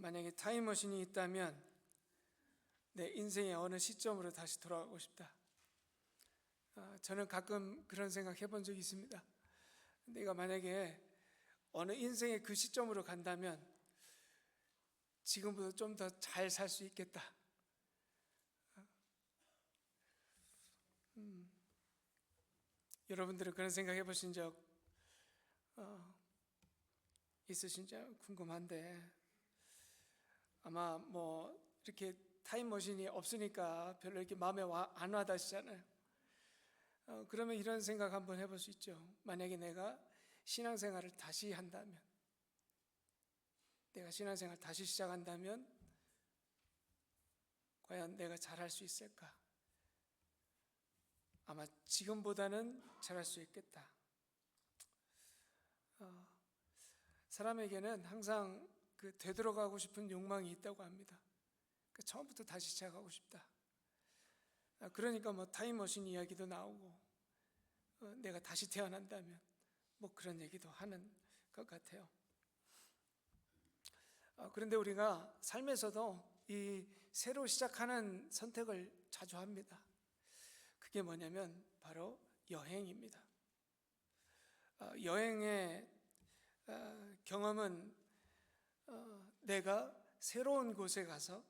만약에 타임머신이 있다면 내 인생의 어느 시점으로 다시 돌아가고 싶다. 저는 가끔 그런 생각 해본 적이 있습니다. 내가 만약에 어느 인생의 그 시점으로 간다면 지금보다 좀 더 잘 살 수 있겠다. 여러분들은 그런 생각 해보신 적 있으신지 궁금한데, 아마 뭐 이렇게 타임머신이 없으니까 별로 이렇게 마음에 안 와닿으시잖아요. 그러면 이런 생각 한번 해볼 수 있죠. 만약에 내가 신앙생활을 다시 한다면, 내가 신앙생활 다시 시작한다면 과연 내가 잘할 수 있을까? 아마 지금보다는 잘할 수 있겠다. 사람에게는 항상 되돌아가고 싶은 욕망이 있다고 합니다. 처음부터 다시 시작하고 싶다. 그러니까 뭐 타임머신 이야기도 나오고, 내가 다시 태어난다면 뭐 그런 얘기도 하는 것 같아요. 그런데 우리가 삶에서도 이 새로 시작하는 선택을 자주 합니다. 그게 뭐냐면 바로 여행입니다. 여행의 경험은 내가 새로운 곳에 가서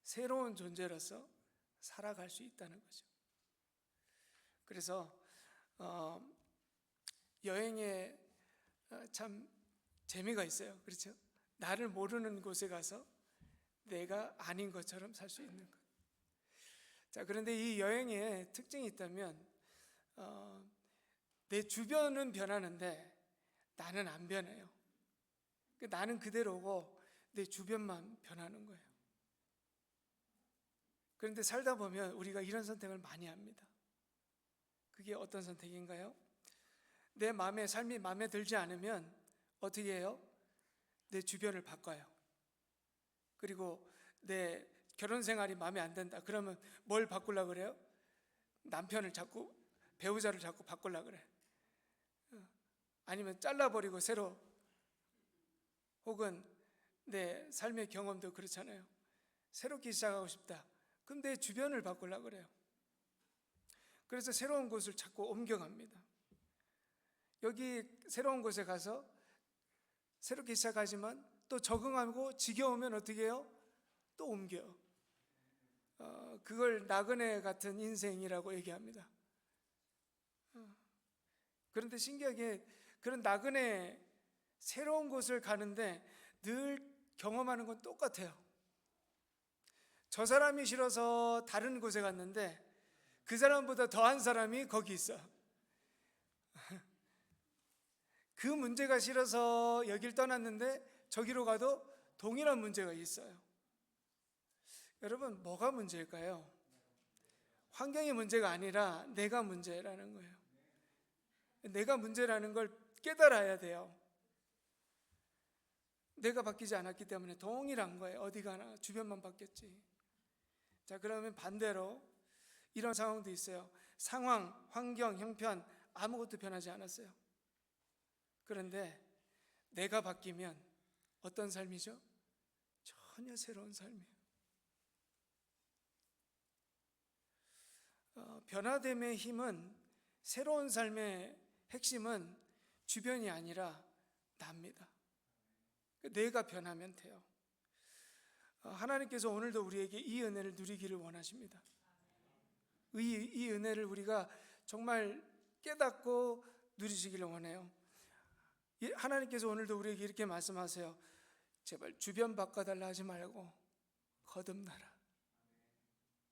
새로운 존재로서 살아갈 수 있다는 거죠. 그래서 여행에 참 재미가 있어요. 그렇죠? 나를 모르는 곳에 가서 내가 아닌 것처럼 살 수 있는 것. 자, 그런데 이 여행에 특징이 있다면 내 주변은 변하는데 나는 안 변해요. 나는 그대로고 내 주변만 변하는 거예요. 그런데 살다 보면 우리가 이런 선택을 많이 합니다. 그게 어떤 선택인가요? 내 마음에 삶이 마음에 들지 않으면 어떻게 해요? 내 주변을 바꿔요. 그리고 내 결혼 생활이 마음에 안 든다. 그러면 뭘 바꾸려고 그래요? 남편을 자꾸, 배우자를 자꾸 바꾸려고 그래. 아니면 잘라버리고 새로, 혹은 내 삶의 경험도 그렇잖아요. 새롭게 시작하고 싶다. 그럼 내 주변을 바꾸려고 그래요. 그래서 새로운 곳을 자꾸 옮겨갑니다. 여기 새로운 곳에 가서 새롭게 시작하지만 또 적응하고 지겨우면 어떻게 해요? 또 옮겨. 그걸 나그네 같은 인생이라고 얘기합니다. 그런데 신기하게 그런 나그네, 새로운 곳을 가는데 늘 경험하는 건 똑같아요. 저 사람이 싫어서 다른 곳에 갔는데 그 사람보다 더한 사람이 거기 있어. 그 문제가 싫어서 여길 떠났는데 저기로 가도 동일한 문제가 있어요. 여러분, 뭐가 문제일까요? 환경이 문제가 아니라 내가 문제라는 거예요. 내가 문제라는 걸 깨달아야 돼요. 내가 바뀌지 않았기 때문에 동일한 거예요. 어디 가나 주변만 바뀌었지. 자, 그러면 반대로 이런 상황도 있어요. 상황, 환경, 형편 아무것도 변하지 않았어요. 그런데 내가 바뀌면 어떤 삶이죠? 전혀 새로운 삶이에요. 변화됨의 힘은, 새로운 삶의 핵심은 주변이 아니라 나입니다. 내가 변하면 돼요. 하나님께서 오늘도 우리에게 이 은혜를 누리기를 원하십니다. 이 은혜를 우리가 정말 깨닫고 누리시기를 원해요. 하나님께서 오늘도 우리에게 이렇게 말씀하세요. 제발 주변 바꿔달라 하지 말고 거듭나라.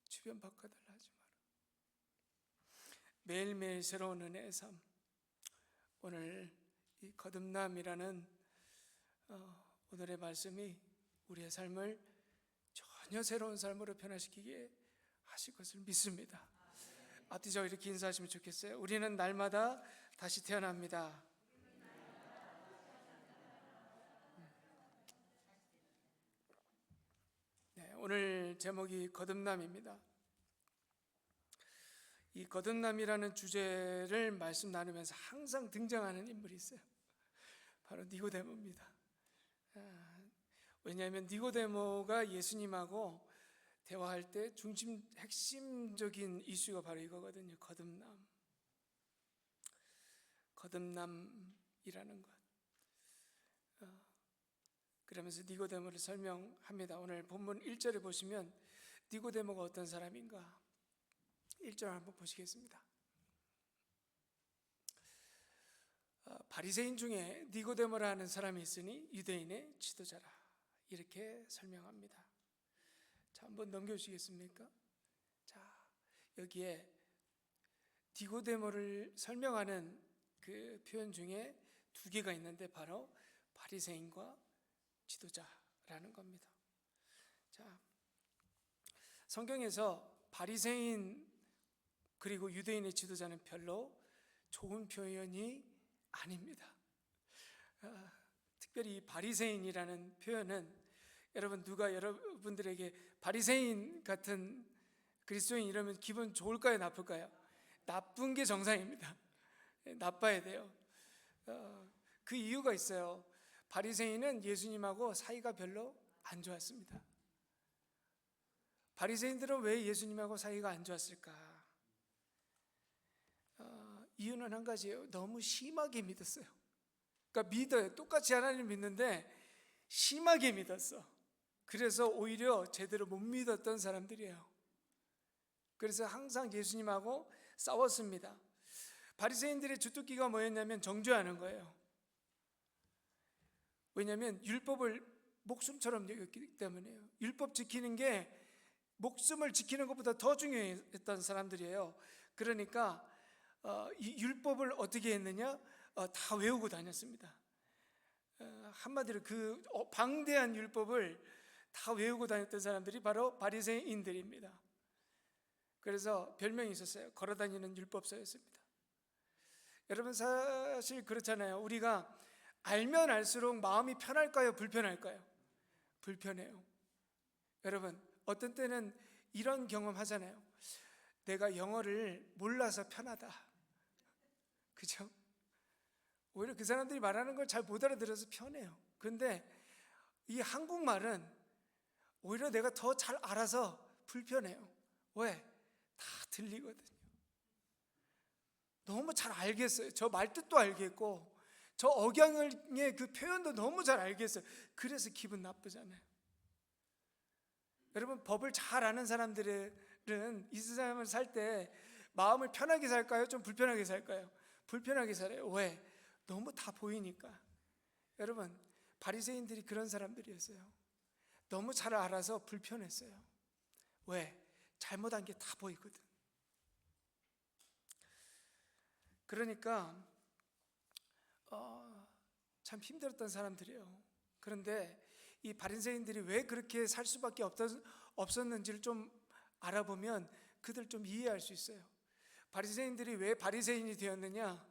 주변 바꿔달라 하지 마라. 매일매일 새로운 은혜의 삶. 오늘 이 거듭남이라는 오늘의 말씀이 우리의 삶을 전혀 새로운 삶으로 변화시키게 하실 것을 믿습니다. 앞뒤적으로 이렇게 인사하시면 좋겠어요. 우리는 날마다 다시 태어납니다. 네, 오늘 제목이 거듭남입니다. 이 거듭남이라는 주제를 말씀 나누면서 항상 등장하는 인물이 있어요. 바로 니고데모입니다. 왜냐하면 니고데모가 예수님하고 대화할 때 핵심적인 이슈가 바로 이거거든요. 거듭남이라는 것. 그러면서 니고데모를 설명합니다. 오늘 본문 1절에 보시면 니고데모가 어떤 사람인가? 1절 한번 보시겠습니다. 바리새인 중에 니고데모라는 사람이 있으니 유대인의 지도자라, 이렇게 설명합니다. 자, 한번 넘겨주시겠습니까? 자, 여기에 니고데모를 설명하는 그 표현 중에 두 개가 있는데 바로 바리새인과 지도자라는 겁니다. 자, 성경에서 바리새인 그리고 유대인의 지도자는 별로 좋은 표현이 아닙니다. 특별히 이 바리새인이라는 표현은 여러분, 누가 여러분들에게 바리새인 같은 그리스도인 이러면 기분 좋을까요, 나쁠까요? 나쁜 게 정상입니다. 나빠야 돼요. 그 이유가 있어요. 바리새인은 예수님하고 사이가 별로 안 좋았습니다. 바리새인들은 왜 예수님하고 사이가 안 좋았을까? 이유는 한 가지예요. 너무 심하게 믿었어요. 그러니까 믿어요. 똑같이 하나님을 믿는데 심하게 믿었어. 그래서 오히려 제대로 못 믿었던 사람들이에요. 그래서 항상 예수님하고 싸웠습니다. 바리새인들의 주특기가 뭐였냐면 정죄하는 거예요. 왜냐하면 율법을 목숨처럼 여겼기 때문에요. 율법 지키는 게 목숨을 지키는 것보다 더 중요했던 사람들이에요. 그러니까 이 율법을 어떻게 했느냐? 다 외우고 다녔습니다. 한마디로 그 방대한 율법을 다 외우고 다녔던 사람들이 바로 바리새인들입니다. 그래서 별명이 있었어요. 걸어다니는 율법서였습니다. 여러분, 사실 그렇잖아요. 우리가 알면 알수록 마음이 편할까요, 불편할까요? 불편해요. 여러분, 어떤 때는 이런 경험 하잖아요. 내가 영어를 몰라서 편하다. 그죠? 오히려 그 사람들이 말하는 걸 잘 못 알아들어서 편해요. 그런데 이 한국말은 오히려 내가 더 잘 알아서 불편해요. 왜? 다 들리거든요. 너무 잘 알겠어요. 저 말뜻도 알겠고 저 억양의 그 표현도 너무 잘 알겠어요. 그래서 기분 나쁘잖아요. 여러분, 법을 잘 아는 사람들은 이 세상을 살 때 마음을 편하게 살까요? 좀 불편하게 살까요? 불편하게 살아요. 왜? 너무 다 보이니까. 여러분, 바리새인들이 그런 사람들이었어요. 너무 잘 알아서 불편했어요. 왜? 잘못한 게 다 보이거든. 그러니까 참 힘들었던 사람들이에요. 그런데 이 바리새인들이 왜 그렇게 살 수밖에 없었는지를 좀 알아보면 그들 좀 이해할 수 있어요. 바리새인들이 왜 바리새인이 되었느냐?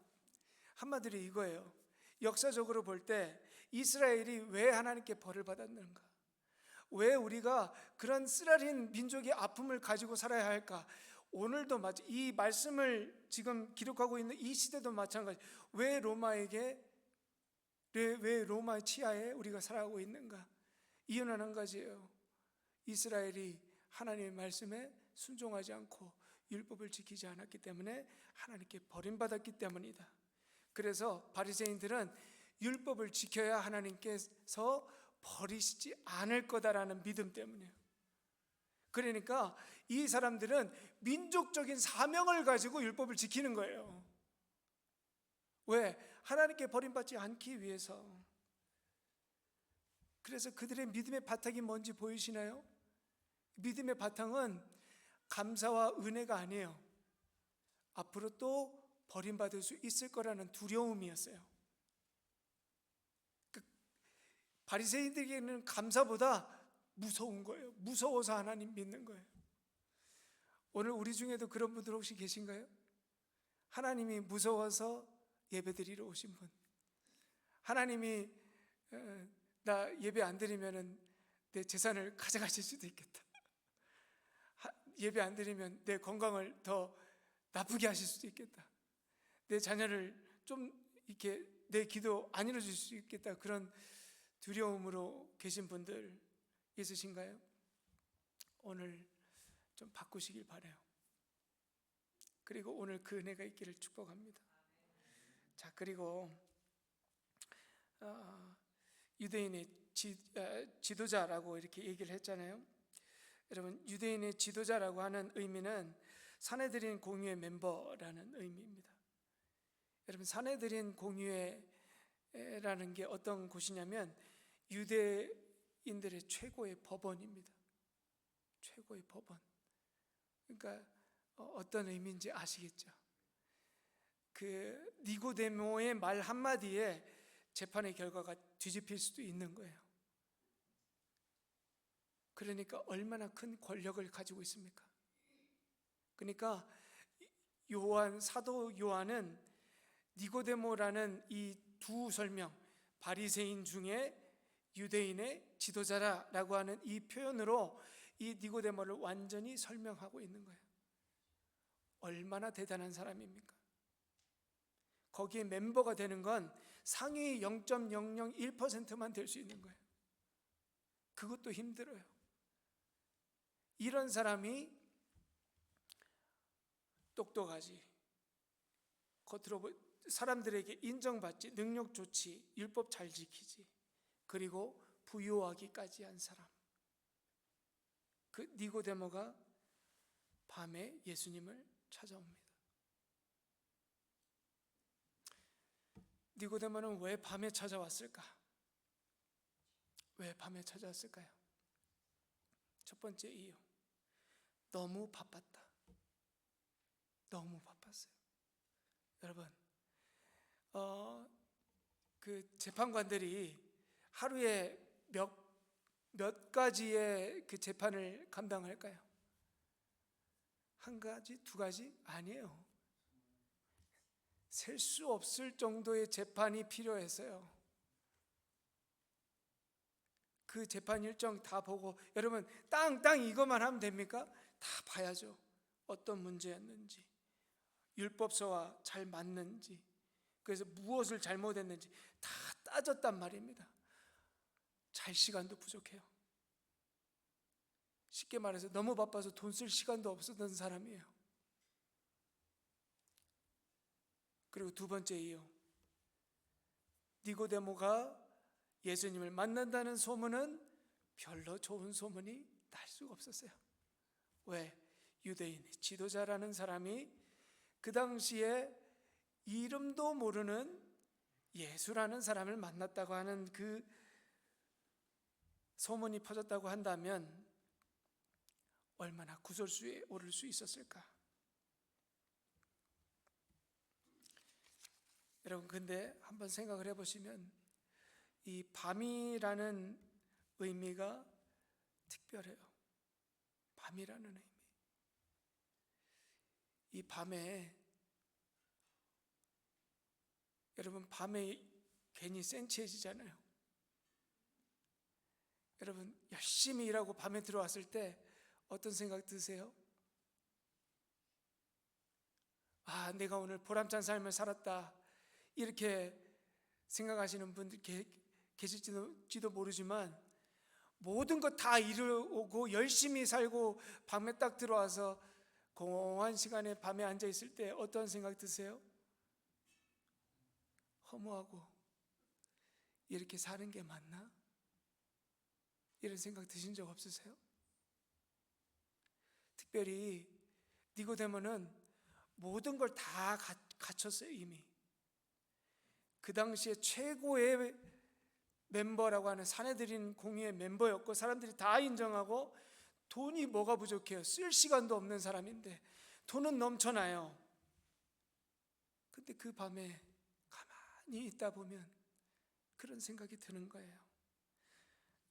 한마디로 이거예요. 역사적으로 볼 때 이스라엘이 왜 하나님께 벌을 받았는가? 왜 우리가 그런 쓰라린 민족의 아픔을 가지고 살아야 할까? 오늘도 이 말씀을 지금 기록하고 있는 이 시대도 마찬가지. 왜 로마의 치하에 우리가 살아가고 있는가? 이유는 한 가지예요. 이스라엘이 하나님의 말씀에 순종하지 않고 율법을 지키지 않았기 때문에 하나님께 버림받았기 때문이다. 그래서 바리새인들은 율법을 지켜야 하나님께서 버리시지 않을 거다라는 믿음 때문이에요. 그러니까 이 사람들은 민족적인 사명을 가지고 율법을 지키는 거예요. 왜? 하나님께 버림받지 않기 위해서. 그래서 그들의 믿음의 바탕이 뭔지 보이시나요? 믿음의 바탕은 감사와 은혜가 아니에요. 앞으로 또 버림받을 수 있을 거라는 두려움이었어요. 바리새인들에게는 감사보다 무서운 거예요. 무서워서 하나님 믿는 거예요. 오늘 우리 중에도 그런 분들 혹시 계신가요? 하나님이 무서워서 예배드리러 오신 분. 하나님이 나 예배 안 드리면 내 재산을 가져가실 수도 있겠다. 예배 안 드리면 내 건강을 더 나쁘게 하실 수도 있겠다. 내 자녀를 좀 이렇게 내 기도 안 이루어질 수 있겠다. 그런 두려움으로 계신 분들 있으신가요? 오늘 좀 바꾸시길 바라요. 그리고 오늘 그 은혜가 있기를 축복합니다. 자, 그리고 유대인의 지도자라고 이렇게 얘기를 했잖아요. 여러분, 유대인의 지도자라고 하는 의미는 사내들인 공유의 멤버라는 의미입니다. 여러분, 사내들인 공유회라는 게 어떤 곳이냐면 유대인들의 최고의 법원입니다. 최고의 법원. 그러니까 어떤 의미인지 아시겠죠? 그 니고데모의 말 한마디에 재판의 결과가 뒤집힐 수도 있는 거예요. 그러니까 얼마나 큰 권력을 가지고 있습니까? 그러니까 사도 요한은 니고데모라는 이 두 설명, 바리새인 중에 유대인의 지도자라고 하는 이 표현으로 이 니고데모를 완전히 설명하고 있는 거예요. 얼마나 대단한 사람입니까? 거기에 멤버가 되는 건 상위 0.001%만 될 수 있는 거예요. 그것도 힘들어요. 이런 사람이 똑똑하지, 겉으로 사람들에게 인정받지, 능력 좋지, 율법 잘 지키지, 그리고 부유하기까지 한 사람, 그 니고데모가 밤에 예수님을 찾아옵니다. 니고데모는 왜 밤에 찾아왔을까? 왜 밤에 찾아왔을까요? 첫 번째 이유, 너무 바빴다. 너무 바빴어요. 여러분, 그 재판관들이 하루에 몇 가지의 그 재판을 감당할까요? 한 가지, 두 가지? 아니에요. 셀 수 없을 정도의 재판이 필요했어요. 그 재판 일정 다 보고, 여러분 땅 이것만 하면 됩니까? 다 봐야죠. 어떤 문제였는지, 율법서와 잘 맞는지, 그래서 무엇을 잘못했는지 다 따졌단 말입니다. 잘 시간도 부족해요. 쉽게 말해서 너무 바빠서 돈 쓸 시간도 없었던 사람이에요. 그리고 두 번째 이유, 니고데모가 예수님을 만난다는 소문은 별로 좋은 소문이 날 수가 없었어요. 왜? 유대인의 지도자라는 사람이 그 당시에 이름도 모르는 예수라는 사람을 만났다고 하는 그 소문이 퍼졌다고 한다면 얼마나 구설수에 오를 수 있었을까? 여러분, 근데 한번 생각을 해보시면 이 밤이라는 의미가 특별해요. 밤이라는 의미. 이 밤에, 여러분, 밤에 괜히 센치해지잖아요. 여러분, 열심히 일하고 밤에 들어왔을 때 어떤 생각 드세요? 아, 내가 오늘 보람찬 삶을 살았다, 이렇게 생각하시는 분들 계실지도 모르지만, 모든 것 다 이루고 열심히 살고 밤에 딱 들어와서 공허한 시간에 밤에 앉아 있을 때 어떤 생각 드세요? 허무하고, 이렇게 사는 게 맞나? 이런 생각 드신 적 없으세요? 특별히 니고데모는 모든 걸 다 갖췄어요. 이미 그 당시에 최고의 멤버라고 하는 사내들인 공유의 멤버였고, 사람들이 다 인정하고, 돈이 뭐가 부족해요? 쓸 시간도 없는 사람인데 돈은 넘쳐나요. 근데 그 밤에 가만히 있다 보면 그런 생각이 드는 거예요.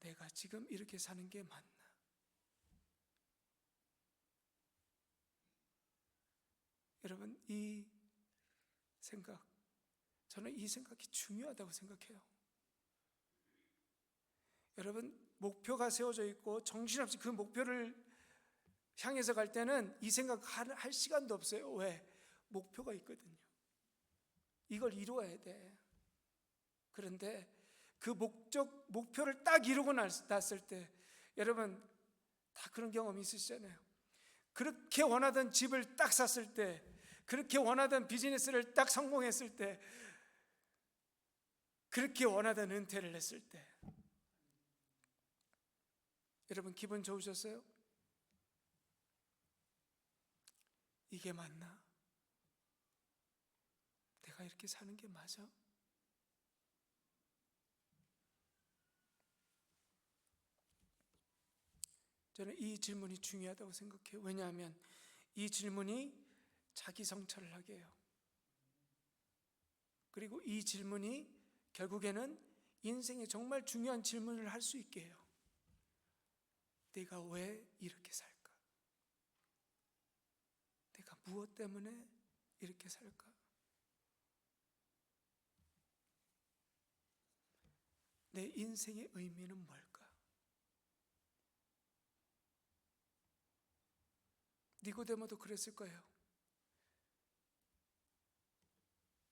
내가 지금 이렇게 사는 게 맞나? 여러분, 이 생각, 저는 이 생각이 중요하다고 생각해요. 여러분, 목표가 세워져 있고 정신없이 그 목표를 향해서 갈 때는 이 생각 할 시간도 없어요. 왜? 목표가 있거든요. 이걸 이루어야 돼. 그런데 그 목표를 딱 이루고 났을 때, 여러분 다 그런 경험 있으시잖아요. 그렇게 원하던 집을 딱 샀을 때, 그렇게 원하던 비즈니스를 딱 성공했을 때, 그렇게 원하던 은퇴를 했을 때, 여러분 기분 좋으셨어요? 이게 맞나? 내가 이렇게 사는 게 맞아? 저는 이 질문이 중요하다고 생각해요. 왜냐하면 이 질문이 자기 성찰을 하게 해요. 그리고 이 질문이 결국에는 인생에 정말 중요한 질문을 할 수 있게 해요. 내가 왜 이렇게 살까? 내가 무엇 때문에 이렇게 살까? 내 인생의 의미는 뭘까? 니고데모도 그랬을 거예요.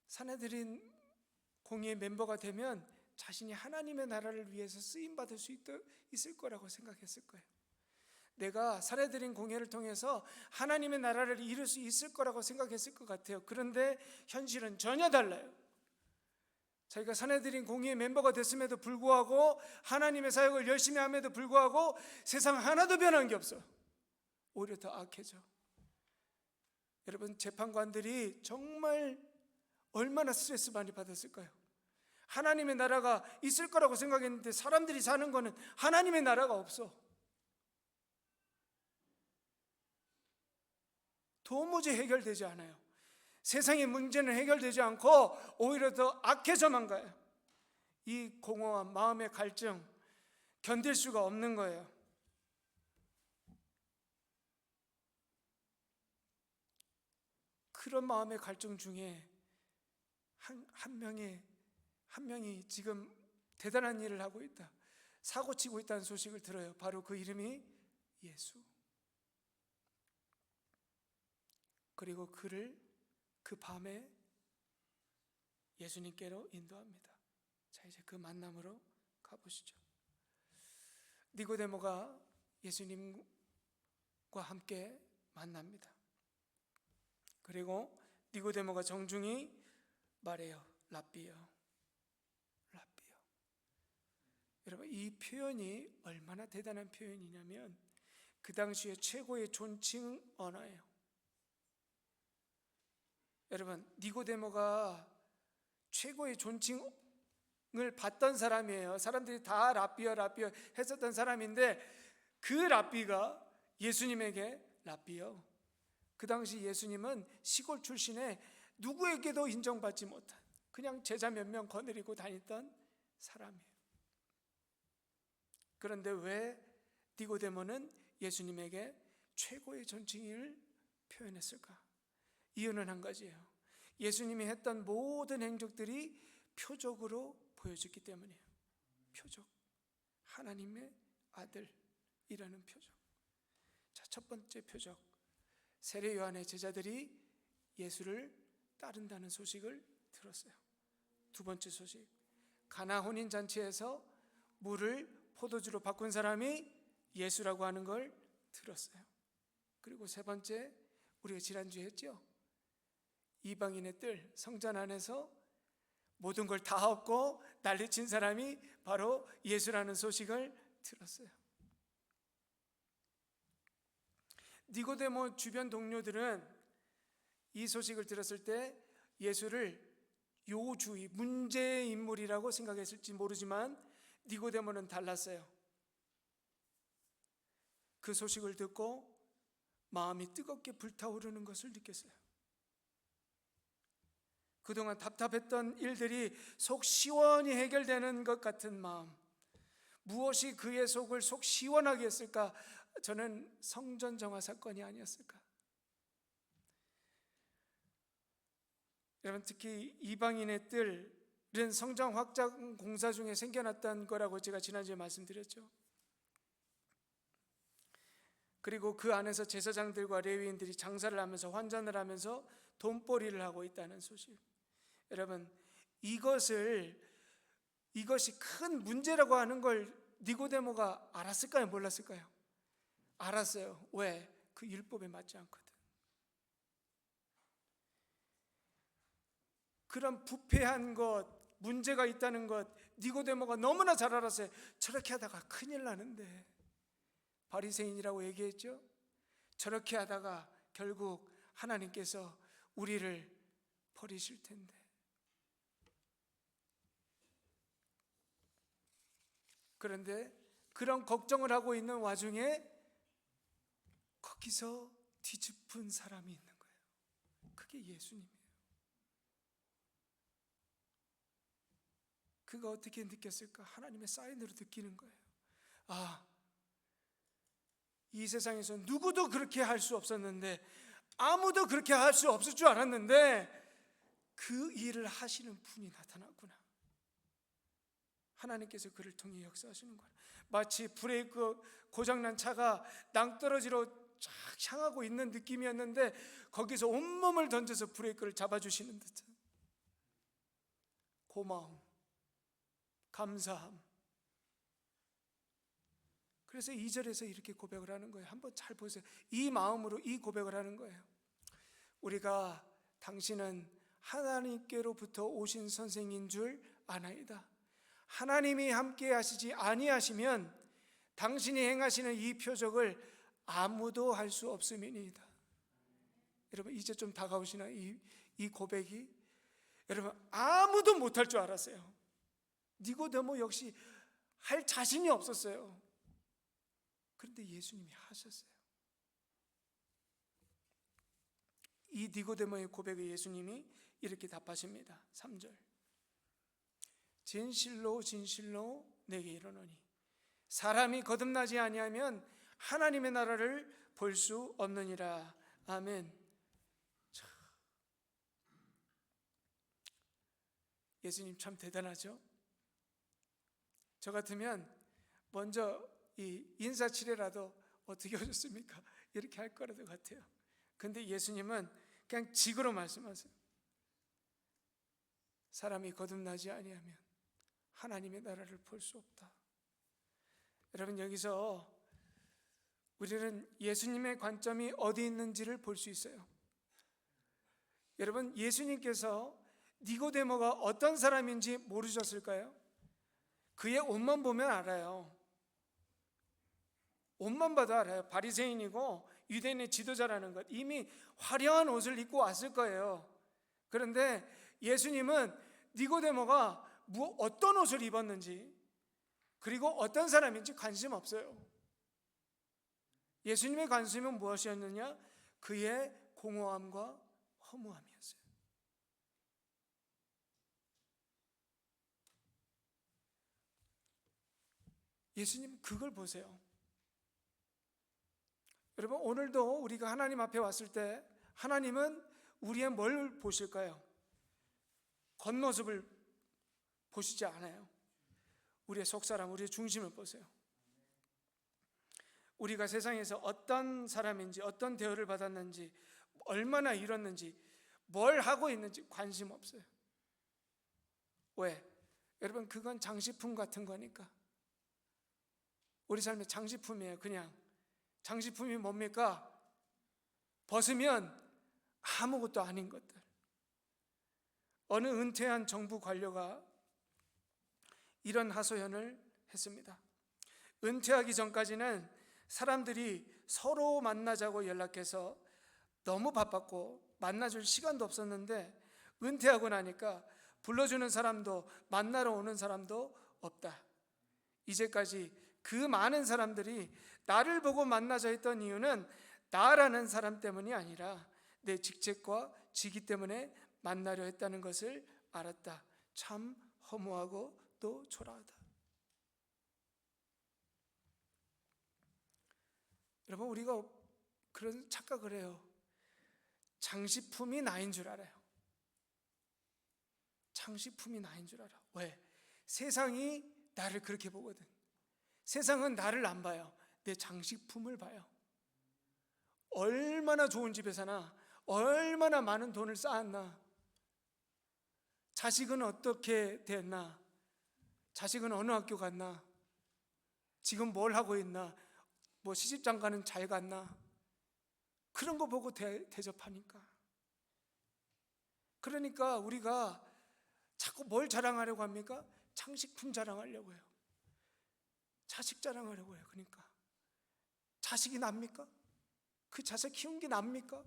산헤드린 공의의 멤버가 되면 자신이 하나님의 나라를 위해서 쓰임받을 수 있을 거라고 생각했을 거예요. 내가 산헤드린 공회를 통해서 하나님의 나라를 이룰 수 있을 거라고 생각했을 것 같아요. 그런데 현실은 전혀 달라요. 자기가 산헤드린 공의의 멤버가 됐음에도 불구하고, 하나님의 사역을 열심히 함에도 불구하고 세상 하나도 변한 게 없어요. 오히려 더 악해져. 여러분, 재판관들이 정말 얼마나 스트레스 많이 받았을까요? 하나님의 나라가 있을 거라고 생각했는데 사람들이 사는 거는 하나님의 나라가 없어. 도무지 해결되지 않아요. 세상의 문제는 해결되지 않고 오히려 더 악해져만 가요. 이 공허한 마음의 갈증 견딜 수가 없는 거예요. 그런 마음의 갈증 중에 한 명이 지금 대단한 일을 하고 있다, 사고치고 있다는 소식을 들어요. 바로 그 이름이 예수. 그리고 그를 그 밤에 예수님께로 인도합니다. 자, 이제 그 만남으로 가보시죠. 니고데모가 예수님과 함께 만납니다. 그리고 니고데모가 정중히 말해요. 랍비요. 여러분, 이 표현이 얼마나 대단한 표현이냐면 그 당시에 최고의 존칭 언어예요. 여러분, 니고데모가 최고의 존칭을 받던 사람이에요. 사람들이 다 랍비요 했었던 사람인데, 그 랍비가 예수님에게 랍비요. 그 당시 예수님은 시골 출신의 누구에게도 인정받지 못한 그냥 제자 몇 명 거느리고 다녔던 사람이에요. 그런데 왜 니고데모는 예수님에게 최고의 존칭을 표현했을까? 이유는 한 가지예요. 예수님이 했던 모든 행적들이 표적으로 보여졌기 때문이에요. 표적. 하나님의 아들이라는 표적. 자, 첫 번째 표적. 세례 요한의 제자들이 예수를 따른다는 소식을 들었어요. 두 번째 소식. 가나 혼인 잔치에서 물을 포도주로 바꾼 사람이 예수라고 하는 걸 들었어요. 그리고 세 번째, 우리가 지난주에 했죠. 이방인의 뜰, 성전 안에서 모든 걸 다 얻고 난리친 사람이 바로 예수라는 소식을 들었어요. 니고데모 주변 동료들은 이 소식을 들었을 때 예수를 요주의 문제의 인물이라고 생각했을지 모르지만 니고데모는 달랐어요. 그 소식을 듣고 마음이 뜨겁게 불타오르는 것을 느꼈어요. 그동안 답답했던 일들이 속 시원히 해결되는 것 같은 마음. 무엇이 그의 속을 속 시원하게 했을까? 저는 성전 정화 사건이 아니었을까? 여러분, 특히 이방인의 뜰은 성전 확장 공사 중에 생겨났던 거라고 제가 지난주에 말씀드렸죠. 그리고 그 안에서 제사장들과 레위인들이 장사를 하면서 환전을 하면서 돈벌이를 하고 있다는 소식. 여러분, 이것을 이것이 큰 문제라고 하는 걸 니고데모가 알았을까요? 몰랐을까요? 알았어요. 왜? 그 율법에 맞지 않거든. 그런 부패한 것, 문제가 있다는 것 니고데모가 너무나 잘 알았어요. 저렇게 하다가 큰일 나는데, 바리새인이라고 얘기했죠. 저렇게 하다가 결국 하나님께서 우리를 버리실 텐데. 그런데 그런 걱정을 하고 있는 와중에 거기서 뒤집은 사람이 있는 거예요. 그게 예수님이에요. 그가 어떻게 느꼈을까? 하나님의 사인으로 느끼는 거예요. 아, 이 세상에서 누구도 그렇게 할 수 없었는데, 아무도 그렇게 할 수 없을 줄 알았는데 그 일을 하시는 분이 나타났구나. 하나님께서 그를 통해 역사하시는 거예요. 마치 브레이크 고장난 차가 낭떠러지로 쫙 향하고 있는 느낌이었는데 거기서 온몸을 던져서 브레이크를 잡아주시는 듯한 고마움, 감사함. 그래서 2절에서 이렇게 고백을 하는 거예요. 한번 잘 보세요. 이 마음으로 이 고백을 하는 거예요. 우리가 당신은 하나님께로부터 오신 선생인 줄 아나이다. 하나님이 함께 하시지 아니하시면 당신이 행하시는 이 표적을 아무도 할 수 없음이니이다. 여러분, 이제 좀 다가오시나? 이 고백이 여러분, 아무도 못할 줄 알았어요. 니고데모 역시 할 자신이 없었어요. 그런데 예수님이 하셨어요. 이 니고데모의 고백에 예수님이 이렇게 답하십니다. 3절. 진실로 진실로 내게 이르노니 사람이 거듭나지 아니하면 하나님의 나라를 볼 수 없느니라. 아멘. 예수님 참 대단하죠. 저 같으면 먼저 이 인사치레라도 어떻게 오셨습니까? 이렇게 할 거라도 같아요. 근데 예수님은 그냥 직으로 말씀하세요. 사람이 거듭나지 아니하면 하나님의 나라를 볼 수 없다. 여러분, 여기서 우리는 예수님의 관점이 어디 있는지를 볼 수 있어요. 여러분, 예수님께서 니고데모가 어떤 사람인지 모르셨을까요? 그의 옷만 보면 알아요. 옷만 봐도 알아요. 바리새인이고 유대인의 지도자라는 것, 이미 화려한 옷을 입고 왔을 거예요. 그런데 예수님은 니고데모가 어떤 옷을 입었는지, 그리고 어떤 사람인지 관심 없어요. 예수님의 관심은 무엇이었느냐? 그의 공허함과 허무함이었어요. 예수님 그걸 보세요. 여러분, 오늘도 우리가 하나님 앞에 왔을 때 하나님은 우리의 뭘 보실까요? 겉모습을 보시지 않아요. 우리의 속사람, 우리의 중심을 보세요. 우리가 세상에서 어떤 사람인지, 어떤 대우를 받았는지, 얼마나 이뤘는지, 뭘 하고 있는지 관심 없어요. 왜? 여러분, 그건 장식품 같은 거니까. 우리 삶의 장식품이에요. 그냥 장식품이 뭡니까? 벗으면 아무것도 아닌 것들. 어느 은퇴한 정부 관료가 이런 하소연을 했습니다. 은퇴하기 전까지는 사람들이 서로 만나자고 연락해서 너무 바빴고 만나줄 시간도 없었는데, 은퇴하고 나니까 불러주는 사람도 만나러 오는 사람도 없다. 이제까지 그 많은 사람들이 나를 보고 만나자 했던 이유는 나라는 사람 때문이 아니라 내 직책과 직위 때문에 만나려 했다는 것을 알았다. 참 허무하고 또 초라하다. 여러분, 우리가 그런 착각을 해요. 장식품이 나인 줄 알아요. 장식품이 나인 줄 알아. 왜? 세상이 나를 그렇게 보거든. 세상은 나를 안 봐요. 내 장식품을 봐요. 얼마나 좋은 집에 사나, 얼마나 많은 돈을 쌓았나, 자식은 어떻게 됐나, 자식은 어느 학교 갔나? 지금 뭘 하고 있나? 뭐 시집장가는 잘 갔나? 그런 거 보고 대접하니까. 그러니까 우리가 자꾸 뭘 자랑하려고 합니까? 장식품 자랑하려고 해요. 자식 자랑하려고 해요. 그러니까 자식이 납니까? 그 자식 키운 게 납니까?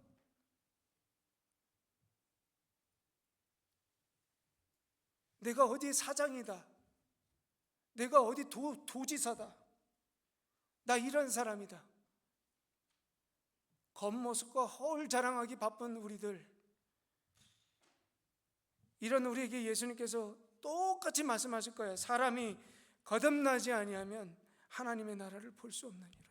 내가 어디 사장이다, 내가 어디 도지사다, 나 이런 사람이다, 겉모습과 허울 자랑하기 바쁜 우리들, 이런 우리에게 예수님께서 똑같이 말씀하실 거예요. 사람이 거듭나지 아니하면 하나님의 나라를 볼 수 없느니라.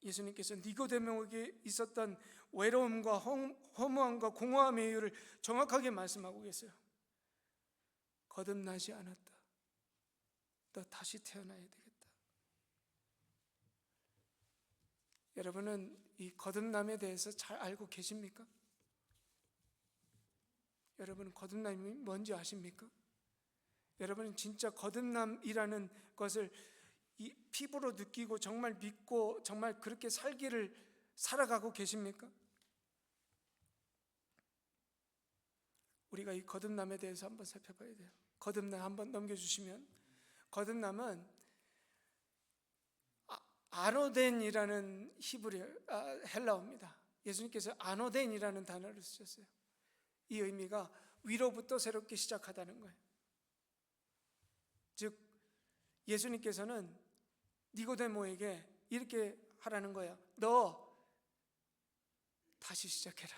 예수님께서 니고데모에게 있었던 외로움과 허무함과 공허함의 이유를 정확하게 말씀하고 계세요. 거듭나지 않았다. 너 다시 태어나야 되겠다. 여러분은 이 거듭남에 대해서 잘 알고 계십니까? 여러분 거듭남이 뭔지 아십니까? 여러분은 진짜 거듭남이라는 것을 이 피부로 느끼고 정말 믿고 정말 그렇게 살아가고 계십니까? 우리가 이 거듭남에 대해서 한번 살펴봐야 돼요. 거듭남 한번 넘겨주시면, 거듭남은 아노덴이라는 헬라어입니다. 예수님께서 아노덴이라는 단어를 쓰셨어요. 이 의미가 위로부터 새롭게 시작하다는 거예요. 즉 예수님께서는 니고데모에게 이렇게 하라는 거예요. 너 다시 시작해라.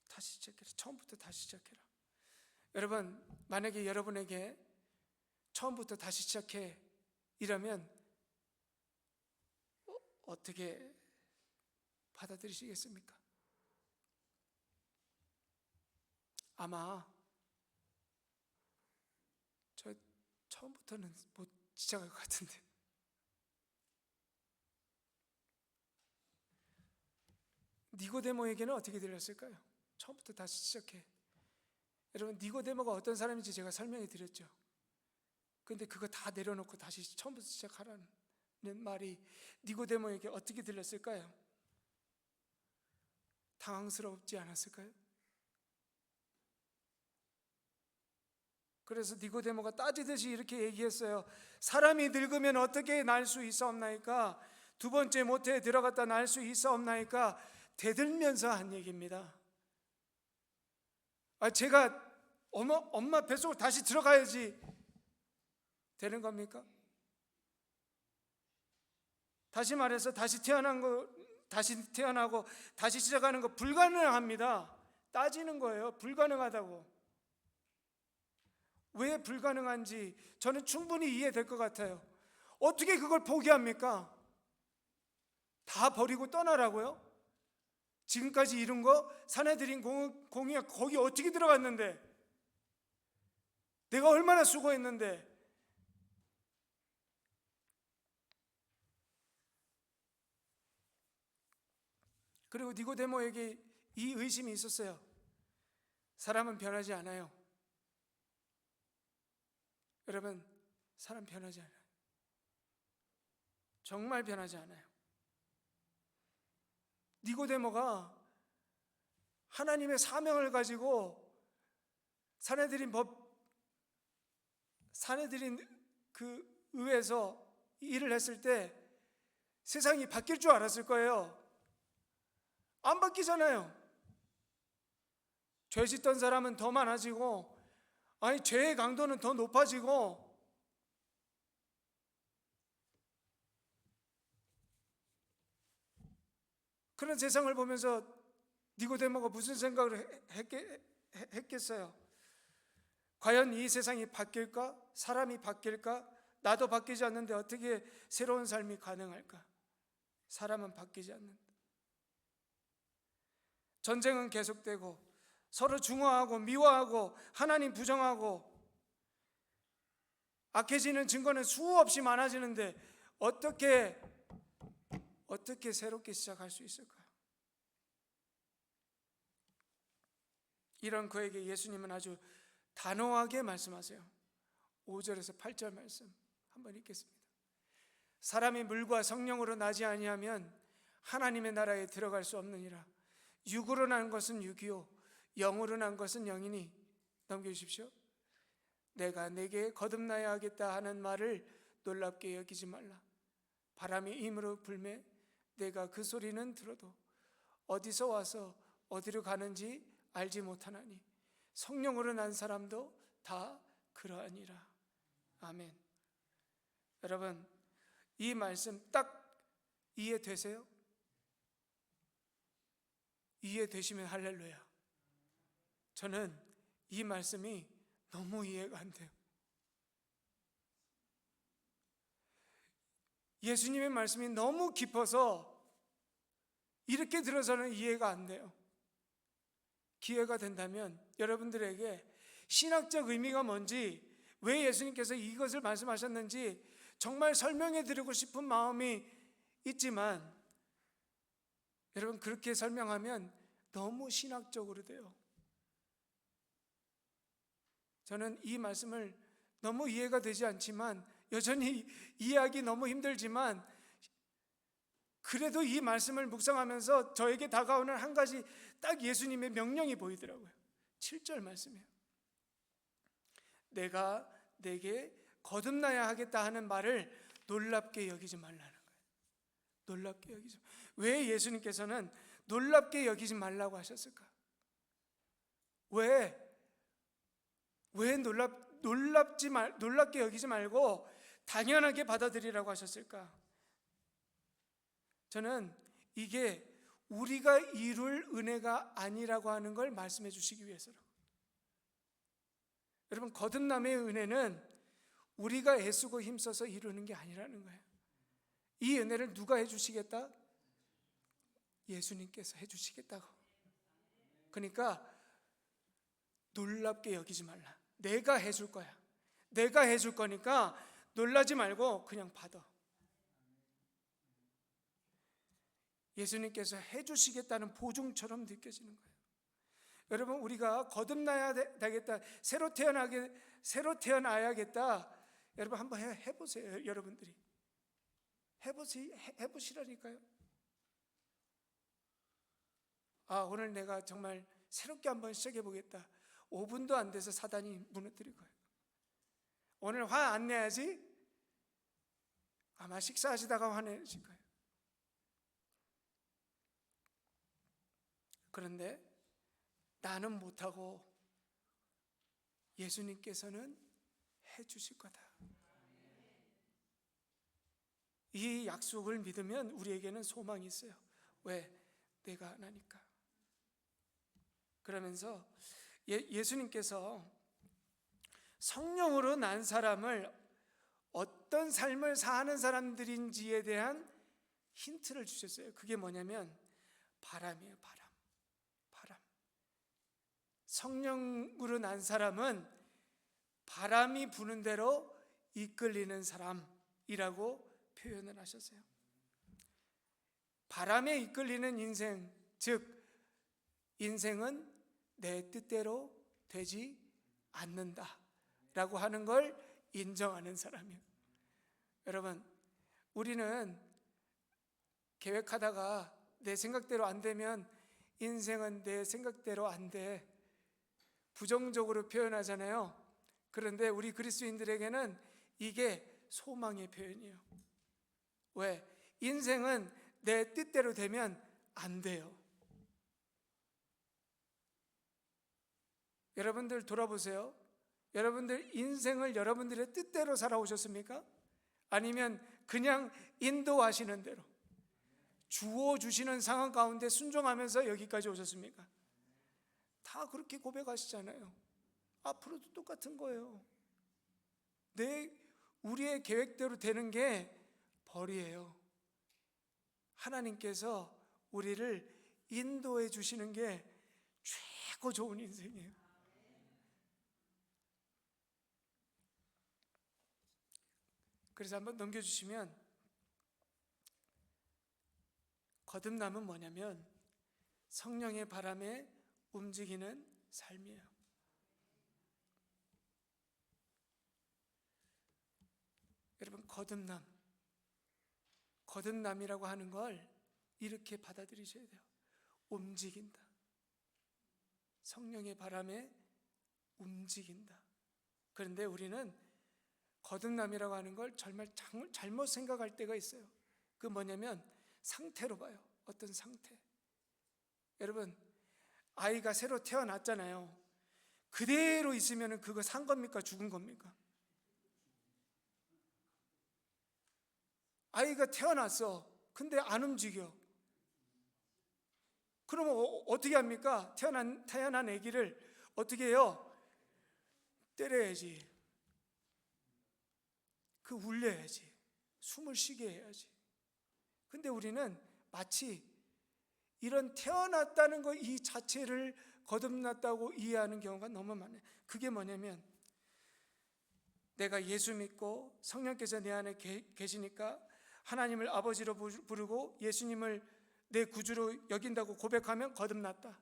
다시 시작해라. 처음부터 다시 시작해라. 여러분, 만약에 여러분에게 처음부터 다시 시작해 이러면 어떻게 받아들이시겠습니까? 아마 저 처음부터는 못 시작할 것 같은데. 니고데모에게는 어떻게 들렸을까요? 처음부터 다시 시작해. 여러분, 니고데모가 어떤 사람인지 제가 설명해 드렸죠. 그런데 그거 다 내려놓고 다시 처음부터 시작하라는 말이 니고데모에게 어떻게 들렸을까요? 당황스럽지 않았을까요? 그래서 니고데모가 따지듯이 이렇게 얘기했어요. 사람이 늙으면 어떻게 날 수 있사옵나이까? 두 번째 모태에 들어갔다 날 수 있사옵나이까? 대들면서 한 얘기입니다. 제가 엄마 뱃속으로 다시 들어가야지 되는 겁니까? 다시 말해서 다시 태어나고 다시 시작하는 거 불가능합니다. 따지는 거예요. 불가능하다고. 왜 불가능한지 저는 충분히 이해될 것 같아요. 어떻게 그걸 포기합니까? 다 버리고 떠나라고요? 지금까지 이룬 거, 사내들인 공의가 거기 어떻게 들어갔는데, 내가 얼마나 수고했는데. 그리고 니고데모에게 이 의심이 있었어요. 사람은 변하지 않아요. 여러분, 사람 변하지 않아요. 정말 변하지 않아요. 니고데모가 하나님의 사명을 가지고 사내들인 그 의회에서 일을 했을 때 세상이 바뀔 줄 알았을 거예요. 안 바뀌잖아요. 죄 짓던 사람은 더 많아지고, 죄의 강도는 더 높아지고, 그런 세상을 보면서 니고데모가 무슨 생각을 했겠어요? 과연 이 세상이 바뀔까? 사람이 바뀔까? 나도 바뀌지 않는데 어떻게 새로운 삶이 가능할까? 사람은 바뀌지 않는다. 전쟁은 계속되고, 서로 중화하고 미화하고 하나님 부정하고 악해지는 증거는 수없이 많아지는데 어떻게 새롭게 시작할 수 있을까요? 이런 그에게 예수님은 아주 단호하게 말씀하세요. 5절에서 8절 말씀 한번 읽겠습니다. 사람이 물과 성령으로 나지 아니하면 하나님의 나라에 들어갈 수 없느니라. 육으로 난 것은 육이요 영으로 난 것은 영이니. 넘겨주십시오. 내가 내게 거듭나야 하겠다 하는 말을 놀랍게 여기지 말라. 바람이 임으로 불매 내가 그 소리는 들어도 어디서 와서 어디로 가는지 알지 못하나니 성령으로 난 사람도 다 그러하니라. 아멘. 여러분, 이 말씀 딱 이해되세요? 이해되시면 할렐루야. 저는 이 말씀이 너무 이해가 안 돼요. 예수님의 말씀이 너무 깊어서 이렇게 들어서는 이해가 안 돼요. 기회가 된다면 여러분들에게 신학적 의미가 뭔지, 왜 예수님께서 이것을 말씀하셨는지 정말 설명해 드리고 싶은 마음이 있지만, 여러분 그렇게 설명하면 너무 신학적으로 돼요. 저는 이 말씀을 너무 이해가 되지 않지만, 여전히 이해하기 너무 힘들지만, 그래도 이 말씀을 묵상하면서 저에게 다가오는 한 가지 딱 예수님의 명령이 보이더라고요. 7절 말씀이에요. 내가 내게 거듭나야 하겠다 하는 말을 놀랍게 여기지 말라는 거예요. 놀랍게 여기지 말라. 왜 예수님께서는 놀랍게 여기지 말라고 하셨을까? 왜 놀랍게 여기지 말고 당연하게 받아들이라고 하셨을까? 저는 이게 우리가 이룰 은혜가 아니라고 하는 걸 말씀해 주시기 위해서라고. 여러분, 거듭남의 은혜는 우리가 애쓰고 힘써서 이루는 게 아니라는 거예요. 이 은혜를 누가 해주시겠다? 예수님께서 해주시겠다고. 그러니까 놀랍게 여기지 말라. 내가 해줄 거야. 내가 해줄 거니까 놀라지 말고 그냥 받아. 예수님께서 해주시겠다는 보증처럼 느껴지는 거예요. 여러분, 우리가 거듭나야 되겠다, 새로 태어나야겠다. 여러분 한번 해보세요. 여러분들이 해보시라니까요. 오늘 내가 정말 새롭게 한번 시작해 보겠다. 5분도 안 돼서 사단이 무너뜨릴 거예요. 오늘 화 안 내야지. 아마 식사하시다가 화내실 거예요. 그런데 나는 못하고 예수님께서는 해주실 거다. 이 약속을 믿으면 우리에게는 소망이 있어요. 왜? 내가 하나니까. 그러면서 예수님께서 성령으로 난 사람을 어떤 삶을 사는 사람들인지에 대한 힌트를 주셨어요. 그게 뭐냐면 바람이에요. 바람. 성령으로 난 사람은 바람이 부는 대로 이끌리는 사람이라고 표현을 하셨어요. 바람에 이끌리는 인생, 즉 인생은 내 뜻대로 되지 않는다라고 하는 걸 인정하는 사람이에요. 여러분, 우리는 계획하다가 내 생각대로 안 되면 인생은 내 생각대로 안 돼, 부정적으로 표현하잖아요. 그런데 우리 그리스도인들에게는 이게 소망의 표현이에요. 왜? 인생은 내 뜻대로 되면 안 돼요. 여러분들 돌아보세요. 여러분들 인생을 여러분들의 뜻대로 살아오셨습니까? 아니면 그냥 인도하시는 대로 주어주시는 상황 가운데 순종하면서 여기까지 오셨습니까? 다 그렇게 고백하시잖아요. 앞으로도 똑같은 거예요. 우리의 계획대로 되는 게 벌이에요. 하나님께서 우리를 인도해 주시는 게 최고 좋은 인생이에요. 그래서 한번 넘겨주시면, 거듭남은 뭐냐면 성령의 바람에 움직이는 삶이에요. 여러분, 거듭남이라고 하는 걸 이렇게 받아들이셔야 돼요. 움직인다. 성령의 바람에 움직인다. 그런데 우리는 거듭남이라고 하는 걸 정말 잘못 생각할 때가 있어요. 그 뭐냐면 상태로 봐요. 어떤 상태. 여러분, 아이가 새로 태어났잖아요. 그대로 있으면 그거 산 겁니까? 죽은 겁니까? 아이가 태어났어. 근데 안 움직여. 그러면 어떻게 합니까? 태어난 아기를 어떻게 해요? 때려야지. 울려야지. 숨을 쉬게 해야지. 근데 우리는 마치 이런 태어났다는 것 이 자체를 거듭났다고 이해하는 경우가 너무 많아요. 그게 뭐냐면 내가 예수 믿고 성령께서 내 안에 계시니까 하나님을 아버지로 부르고 예수님을 내 구주로 여긴다고 고백하면 거듭났다.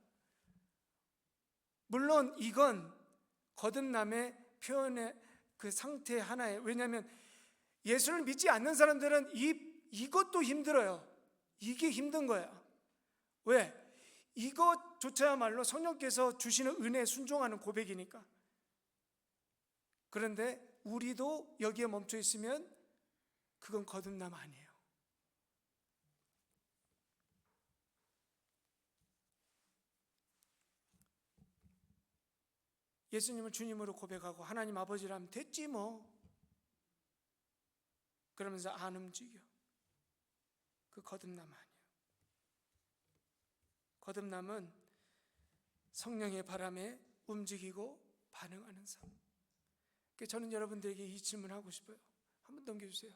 물론 이건 거듭남의 표현의 그 상태 하나예요. 왜냐하면 예수를 믿지 않는 사람들은 이것도 힘들어요. 이게 힘든 거야. 왜? 이것조차야말로 성령께서 주시는 은혜에 순종하는 고백이니까. 그런데 우리도 여기에 멈춰 있으면 그건 거듭남 아니에요. 예수님을 주님으로 고백하고 하나님 아버지라면 됐지 뭐. 그러면서 안 움직여. 그 거듭남 아니에요. 거듭남은 성령의 바람에 움직이고 반응하는 삶. 그래서 저는 여러분들에게 이 질문하고 싶어요. 한번 넘겨주세요.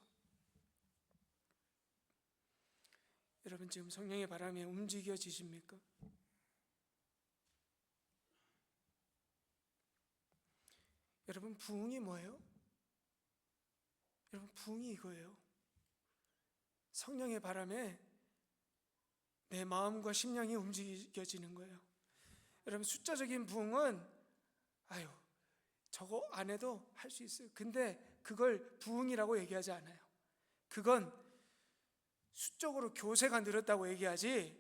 여러분 지금 성령의 바람에 움직여지십니까? 여러분 부흥이 뭐예요? 여러분 부흥이 이거예요. 성령의 바람에 내 마음과 심령이 움직여지는 거예요. 여러분 숫자적인 부흥은 저거 안 해도 할 수 있어요. 근데 그걸 부흥이라고 얘기하지 않아요. 그건 수적으로 교세가 늘었다고 얘기하지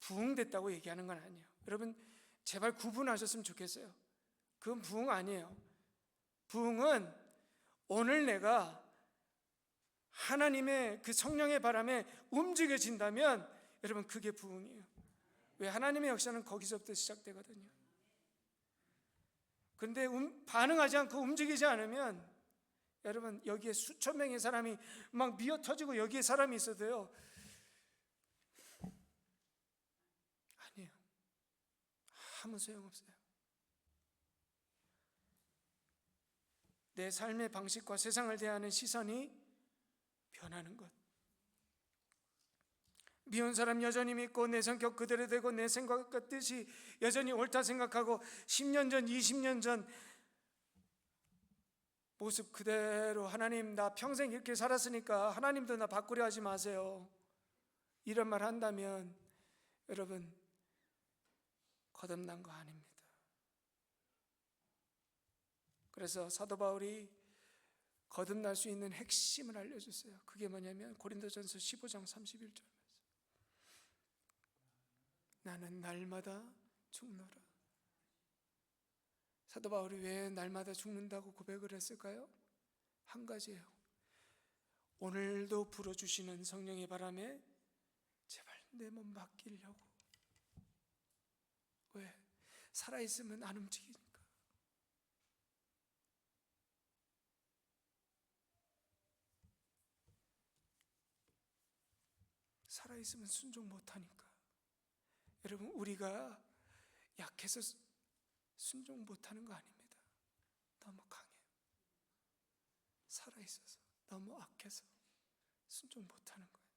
부흥됐다고 얘기하는 건 아니에요. 여러분 제발 구분하셨으면 좋겠어요. 그건 부흥 아니에요. 부흥은 오늘 내가 하나님의 그 성령의 바람에 움직여진다면 여러분 그게 부흥이에요. 왜? 하나님의 역사는 거기서부터 시작되거든요. 그런데 반응하지 않고 움직이지 않으면 여러분 여기에 수천 명의 사람이 막 미어 터지고 여기에 사람이 있어도요 아니에요. 아무 소용없어요. 내 삶의 방식과 세상을 대하는 시선이 변하는 것. 미운 사람 여전히 믿고 내 성격 그대로 되고 내 생각과 뜻이 여전히 옳다 생각하고 10년 전 20년 전 모습 그대로 하나님 나 평생 이렇게 살았으니까 하나님도 나 바꾸려 하지 마세요. 이런 말 한다면 여러분 거듭난 거 아닙니다. 그래서 사도 바울이 거듭날 수 있는 핵심을 알려줬어요. 그게 뭐냐면 고린도전서 15장 31절 나는 날마다 죽노라. 사도 바울이 왜 날마다 죽는다고 고백을 했을까요? 한 가지예요. 오늘도 불어주시는 성령의 바람에 제발 내 몸 맡기려고. 왜? 살아있으면 안 움직이니까. 살아있으면 순종 못하니까. 여러분 우리가 약해서 순종 못하는 거 아닙니다. 너무 강해요. 살아있어서 너무 악해서 순종 못하는 거예요.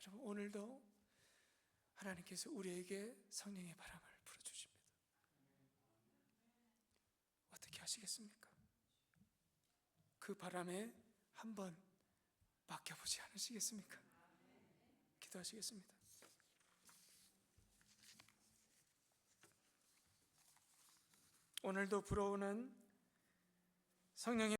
여러분 오늘도 하나님께서 우리에게 성령의 바람을 불어주십니다. 어떻게 하시겠습니까? 그 바람에 한번 맡겨보지 않으시겠습니까? 기도하시겠습니다. 오늘도 불어오는 성령의